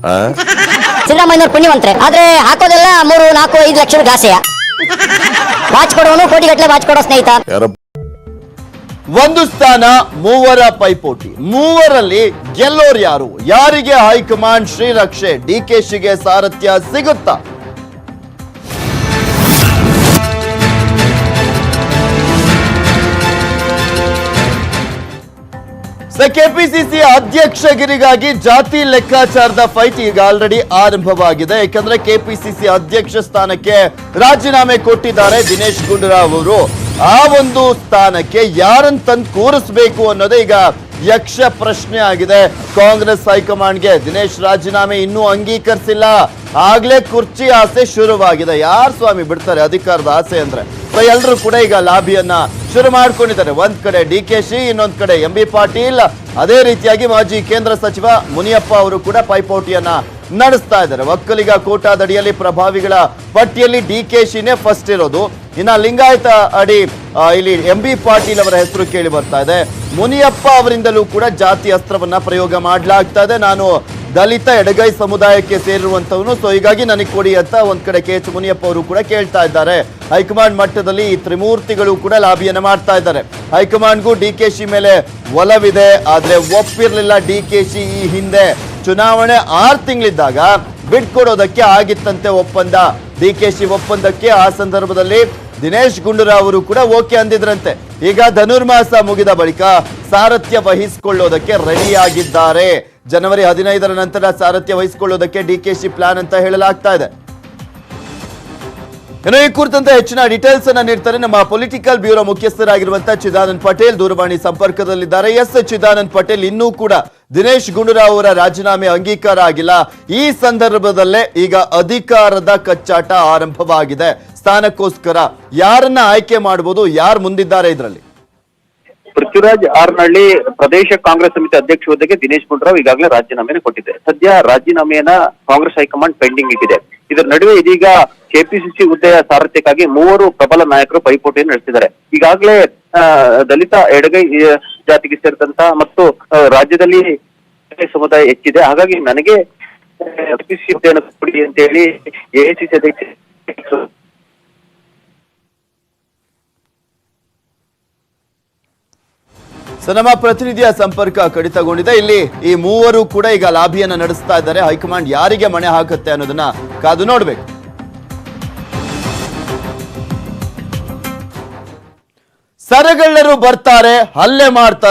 ಸಿದ್ದರಾಮಯ್ಯನವರು ಪುಣ್ಯವಂತರೆ, ಆದ್ರೆ ಹಾಕೋದೆಲ್ಲ 3, 4, 5 ಲಕ್ಷದ ಗಾಸೆಯ. ವಾಚ್ ಕೊಡೋನು ಕೋಟಿಗಟ್ಟಲೆ ವಾಚ್ ಕೊಡೋ ಸ್ನೇಹಿತ. ಒಂದು ಸ್ಥಾನ ಮೂವರ ಪೈಪೋಟಿ. ಮೂವರಲ್ಲಿ ಗೆಲ್ಲೋರು ಯಾರು? ಯಾರಿಗೆ ಹೈಕಮಾಂಡ್ ಶ್ರೀರಕ್ಷೆ? ಡಿಕೆಶಿಗೆ ಸಾರಥ್ಯ ಸಿಗುತ್ತಾ? ಕೆಪಿಸಿಸಿ ಅಧ್ಯಕ್ಷಗಿರಿಗಾಗಿ ಜಾತಿ ಲೆಕ್ಕಾಚಾರದ ಫೈಟ್ ಈಗ ಆಲ್ರೆಡಿ ಆರಂಭವಾಗಿದೆ. ಯಾಕಂದ್ರೆ ಕೆಪಿಸಿಸಿ ಅಧ್ಯಕ್ಷ ಸ್ಥಾನಕ್ಕೆ ರಾಜೀನಾಮೆ ಕೊಟ್ಟಿದ್ದಾರೆ ದಿನೇಶ್ ಗುಂಡೂರಾವ್ ಅವರು. ಆ ಒಂದು ಸ್ಥಾನಕ್ಕೆ ಯಾರನ್ನು ತಂದು ಕೂರಿಸಬೇಕು ಅನ್ನೋದೇ ಈಗ ಯಕ್ಷ ಪ್ರಶ್ನೆ ಆಗಿದೆ ಕಾಂಗ್ರೆಸ್ ಹೈಕಮಾಂಡ್ಗೆ. ದಿನೇಶ್ ರಾಜೀನಾಮೆ ಇನ್ನೂ ಅಂಗೀಕರಿಸಿಲ್ಲ, ಆಗ್ಲೇ ಕುರ್ಚಿ ಆಸೆ ಶುರುವಾಗಿದೆ. ಯಾರು ಸ್ವಾಮಿ ಬಿಡ್ತಾರೆ ಅಧಿಕಾರದ ಆಸೆ ಅಂದ್ರೆ? ಎಲ್ಲರೂ ಕೂಡ ಈಗ ಲಾಬಿಯನ್ನ ಶುರು ಮಾಡ್ಕೊಂಡಿದ್ದಾರೆ. ಒಂದ್ ಕಡೆ ಡಿಕೆಶಿ, ಇನ್ನೊಂದ್ ಕಡೆ ಎಂಬಿ ಪಾಟೀಲ್, ಅದೇ ರೀತಿಯಾಗಿ ಮಾಜಿ ಕೇಂದ್ರ ಸಚಿವ ಮುನಿಯಪ್ಪ ಅವರು ಕೂಡ ಪೈಪೋಟಿಯನ್ನ ನಡೆಸ್ತಾ ಇದ್ದಾರೆ. ಒಕ್ಕಲಿಗ ಕೋಟಾದಡಿಯಲ್ಲಿ ಪ್ರಭಾವಿಗಳ ಪಟ್ಟಿಯಲ್ಲಿ ಡಿಕೆಶಿನೇ ಫಸ್ಟ್ ಇರೋದು. ಇನ್ನ ಲಿಂಗಾಯತ ಅಡಿ ಇಲ್ಲಿ ಎಂಬಿ ಪಾಟೀಲ್ ಅವರ ಹೆಸರು ಕೇಳಿ ಬರ್ತಾ ಇದೆ. ಮುನಿಯಪ್ಪ ಅವರಿಂದಲೂ ಕೂಡ ಜಾತಿ ಅಸ್ತ್ರವನ್ನ ಪ್ರಯೋಗ ಮಾಡಲಾಗ್ತಾ ಇದೆ. ನಾನು ದಲಿತ ಎಡಗೈ ಸಮುದಾಯಕ್ಕೆ ಸೇರಿರುವಂತವನು, ಸೊ ಹೀಗಾಗಿ ನನಗೆ ಕೊಡಿ ಅಂತ ಒಂದ್ ಕಡೆ ಕೆ ಎಚ್ ಮುನಿಯಪ್ಪ ಅವರು ಕೂಡ ಕೇಳ್ತಾ ಇದ್ದಾರೆ. ಹೈಕಮಾಂಡ್ ಮಟ್ಟದಲ್ಲಿ ಈ ತ್ರಿಮೂರ್ತಿಗಳು ಕೂಡ ಲಾಬಿಯನ್ನ ಮಾಡ್ತಾ ಇದ್ದಾರೆ. ಹೈಕಮಾಂಡ್ಗೂ ಡಿಕೆಶಿ ಮೇಲೆ ಒಲವಿದೆ, ಆದ್ರೆ ಒಪ್ಪಿರ್ಲಿಲ್ಲ ಡಿಕೆಶಿ. ಈ ಹಿಂದೆ ಚುನಾವಣೆ 6 ತಿಂಗಳಿದ್ದಾಗ ಬಿಟ್ಕೊಡೋದಕ್ಕೆ ಆಗಿತ್ತಂತೆ ಒಪ್ಪಂದ. ಡಿಕೆಶಿ ಒಪ್ಪಂದಕ್ಕೆ ಆ ಸಂದರ್ಭದಲ್ಲಿ ದಿನೇಶ್ ಗುಂಡೂರಾವ್ ಅವರು ಕೂಡ ಓಕೆ ಅಂದಿದ್ರಂತೆ. ಈಗ ಧನುರ್ಮಾಸ ಮುಗಿದ ಬಳಿಕ ಸಾರಥ್ಯ ವಹಿಸಿಕೊಳ್ಳೋದಕ್ಕೆ ರೆಡಿಯಾಗಿದ್ದಾರೆ. ಜನವರಿ 15ರ ನಂತರ ಸಾರಥ್ಯ ವಹಿಸಿಕೊಳ್ಳೋದಕ್ಕೆ ಡಿಕೆಶಿ ಪ್ಲಾನ್ ಅಂತ ಹೇಳಲಾಗ್ತಾ ಇದೆ. ಇನ್ನು ಈ ಕುರಿತಂತೆ ಹೆಚ್ಚಿನ ಡೀಟೇಲ್ಸ್ ಅನ್ನ ನೀಡ್ತಾರೆ ನಮ್ಮ ಪೊಲಿಟಿಕಲ್ ಬ್ಯೂರೋ ಮುಖ್ಯಸ್ಥರಾಗಿರುವಂತಹ ಚಿದಾನಂದ್ ಪಟೇಲ್ ದೂರವಾಣಿ ಸಂಪರ್ಕದಲ್ಲಿದ್ದಾರೆ. ಎಸ್ ಚಿದಾನಂದ್ ಪಟೇಲ್, ಇನ್ನೂ ಕೂಡ ದಿನೇಶ್ ಗುಂಡೂರಾವ್ ಅವರ ರಾಜೀನಾಮೆ ಅಂಗೀಕಾರ ಆಗಿಲ್ಲ. ಈ ಸಂದರ್ಭದಲ್ಲೇ ಈಗ ಅಧಿಕಾರದ ಕಚ್ಚಾಟ ಆರಂಭವಾಗಿದೆ. ಸ್ಥಾನಕ್ಕೋಸ್ಕರ ಯಾರನ್ನ ಆಯ್ಕೆ ಮಾಡಬಹುದು? ಯಾರು ಮುಂದಿದ್ದಾರೆ ಇದರಲ್ಲಿ? ಪೃಥ್ವಿರಾಜ್ ಹಾರನಹಳ್ಳಿ ಪ್ರದೇಶ ಕಾಂಗ್ರೆಸ್ ಸಮಿತಿ ಅಧ್ಯಕ್ಷ ಹುದ್ದೆಗೆ ದಿನೇಶ್ ಗುಂಡೂರಾವ್ ಈಗಾಗಲೇ ರಾಜೀನಾಮೆಯನ್ನು ಕೊಟ್ಟಿದೆ. ಸದ್ಯ ರಾಜೀನಾಮೆಯನ್ನ ಕಾಂಗ್ರೆಸ್ ಹೈಕಮಾಂಡ್ ಪೆಂಡಿಂಗ್ ಇಟ್ಟಿದೆ. ಇದರ ನಡುವೆ ಇದೀಗ ಕೆಪಿಸಿಸಿ ಹುದ್ದೆಯ ಸಾರಥ್ಯಕ್ಕಾಗಿ 3 ಪ್ರಬಲ ನಾಯಕರು ಪೈಪೋಟಿಯನ್ನು ನಡೆಸಿದ್ದಾರೆ. ಈಗಾಗಲೇ ದಲಿತ ಎಡಗೈ ಜಾತಿಗೆ ಸೇರಿದಂತ ಮತ್ತು ರಾಜ್ಯದಲ್ಲಿ ಸಮುದಾಯ ಹೆಚ್ಚಿದೆ. ಹಾಗಾಗಿ ನನಗೆ ಕೆಪಿಸಿಸಿ ಹುದ್ದೆಯನ್ನು ಕೊಡಿ ಅಂತ ಹೇಳಿ ಎಐಸಿಸಿ ಅಧ್ಯಕ್ಷ ನಮ್ಮ ಪ್ರತಿನಿಧಿಯ ಸಂಪರ್ಕ ಕಡಿತಗೊಂಡಿದೆ. ಇಲ್ಲಿ ಈ ಮೂವರು ಕೂಡ ಈಗ ಲಾಬಿಯನ್ನ ನಡೆಸ್ತಾ ಇದ್ದಾರೆ. ಹೈಕಮಾಂಡ್ ಯಾರಿಗೆ ಮಣೆ ಹಾಕುತ್ತೆ ಅನ್ನೋದನ್ನ ಕಾದು ನೋಡ್ಬೇಕು. ಸರಗಳ್ಳರು ಬರ್ತಾರೆ, ಹಲ್ಲೆ ಮಾಡ್ತಾರೆ.